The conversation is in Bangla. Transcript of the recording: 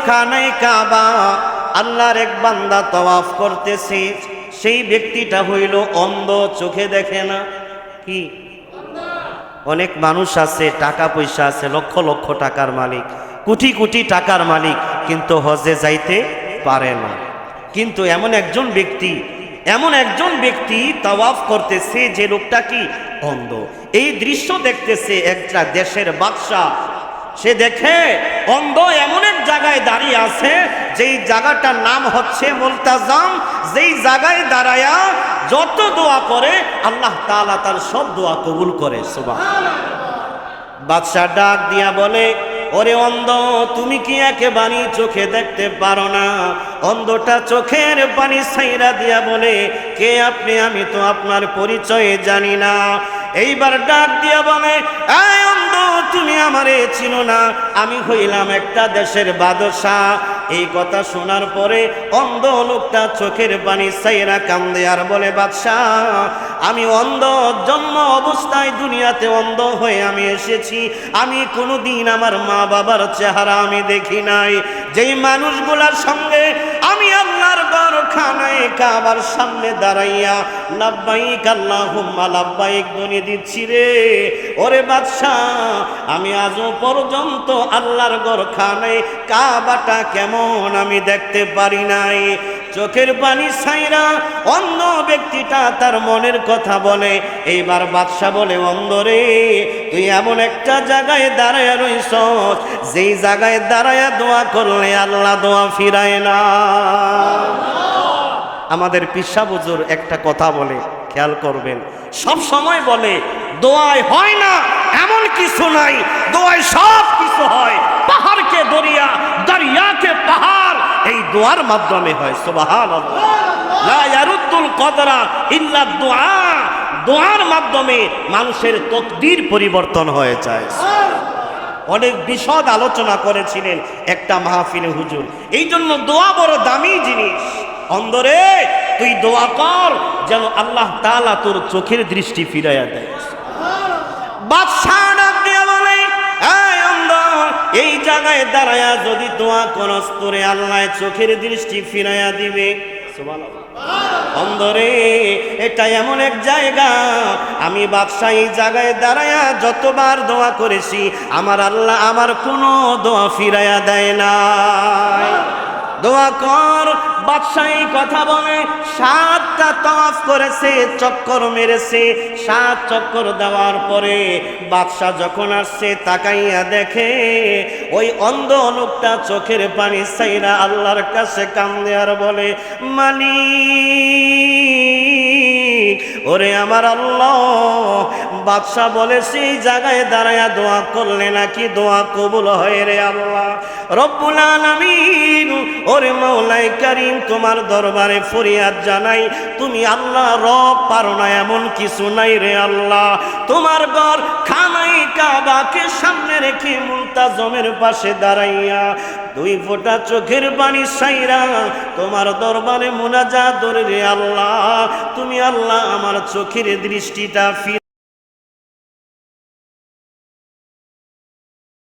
খানায় কাবা আল্লাহর এক বান্দা তওয়াফ করতেছে, সেই ব্যক্তিটা হইল অন্ধ, চোখে দেখে না। কি? অনেক মানুষ আছে, টাকা পয়সা আছে, লক্ষ লক্ষ টাকার মালিক, কোটি কোটি টাকার মালিক, কিন্তু হজে যাইতে পারে না। কিন্তু এমন একজন ব্যক্তি তাওয়াফ করতেছে, যে লোকটা কি অন্ধ। এই দৃশ্য দেখতেছে একটা দেশের বাদশা। সে দেখে অন্ধ এমন এক জায়গায় দাঁড়িয়ে আছে, যেই জায়গাটার নাম হচ্ছে মুলতাজাম, যেই জায়গায় দাঁড়ায়া যত দোয়া করে আল্লাহ তাআলা তার সব দোয়া কবুল করে। সুবহানাল্লাহ। বাদশা ডাক দিয়া বলে, ওরে অন্ধ, তুমি কি একেবারে চোখে দেখতে পারো না? অন্ধটা চোখের পানি ছাইরা দিয়া বলে, কে আপনি? আমি তো আপনার পরিচয় জানি না। এইবার ডাক দিয়া বলে, এই অন্ধ, তুমি আমারে চিনো না? আমি হইলাম একটা দেশের বাদশা। এই কথা শোনার পরে অন্ধ লোকটা চোখের পানি ছাইরা কান্দে আর বলে, বাদশা, আমি অন্ধ, জন্ম অবস্থায় দুনিয়াতে অন্ধ হয়ে আমি এসেছি। আমি কোনোদিন আমার মা বাবার চেহারা আমি দেখি নাই। যেই মানুষগুলার সঙ্গে আমি আল্লাহর ঘরখানায় কাবার সামনে দাঁড়াইয়া লাব্বাইক আল্লাহুম্মা লাব্বাইক ধ্বনি দিচ্ছি রে, ওরে বাদশা, আমি আজও পর্যন্ত আল্লাহর ঘরখানায় কাবাটা কেমন আমি দেখতে পারি নাই। চোখের পানি ছাইরা অন্ধ ব্যক্তিটা তার মনের কথা বলে। এইবার বাদশা বলে, অন্ধ রে, তুই এমন একটা জায়গায় দাঁড়ায়া রইছ, যেই জায়গায় দাঁড়ায়া দোয়া করলে আল্লাহ দোয়া ফিরায় না। আমাদের পিসা হুজুর একটা কথা বলে, খেয়াল করবেন, সব সময় বলে, দোয়ায় হয় না এমন কিছু নাই, দোয়ায় সব কিছু হয়। পাহাড়কে দরিয়া, দরিয়াকে পাহাড়, এই দোয়ার মাধ্যমে হয়। সুবহানাল্লাহ। লা ইয়ারুদ্দুল কদরা ইল্লা দুআ, দোয়ার মাধ্যমে মানুষের তকদির পরিবর্তন হয়ে যায়। অনেক বিশদ আলোচনা করেছিলেন একটা মাহফিলে হুজুর। এই জন্য দোয়া বড় দামি জিনিস। অন্ধরে, তুই দোয়া কর যেন আল্লাহ তাআলা তোর চোখের দৃষ্টি ফিরাইয়া দেয়। বাদশা ডাক দিয়া বলে, এই অন্ধ, এই জায়গায় দাঁড়ায়া যদি দোয়া করস, তোরে আল্লাহ চোখের দৃষ্টি ফিরাইয়া দিবে। সুবহানাল্লাহ। অন্ধরে, এটা এমন এক জায়গা, আমি বাদশা এই জায়গায় দাঁড়ায়া যতবার দোয়া করেছি, আমার আল্লাহ আমার কোনো দোয়া ফিরাইয়া দেয় নাই। দোয়া কর। বাদশা এই কথা বলে 7টা তাওয়াফ করেছে, চক্কর মেরেছে। 7 চক্কর দেওয়ার পরে বাদশা যখন আসছে, তাকাইয়া দেখে ওই অন্ধ লোকটা চোখের পানি ছাইরা আল্লাহর কাছে কান্দে আর বলে, মালিক, ওরে আমার আল্লাহ, বাদশা বলে সেই জায়গায় দাঁড়ায়া দোয়া করলে নাকি দোয়া কবুল হয় রে আল্লাহ। রব্বুল আলামিন, ওরে মাওলাই কারীম, তোমার দরবারে ফরিয়াদ জানাই, তুমি আল্লাহ রব, পারো না এমন কিছু নাই রে আল্লাহ। তোমার ঘর খানায় কাবাকে সামনে রেখে মুলতাজমের পাশে দাঁড়াইয়া 2 ফোঁটা চোখের পানি ছাইরা তোমার দরবারে মুনাজাত করে রে আল্লাহ, তুমি আল্লাহ আমার চোখের দৃষ্টিটা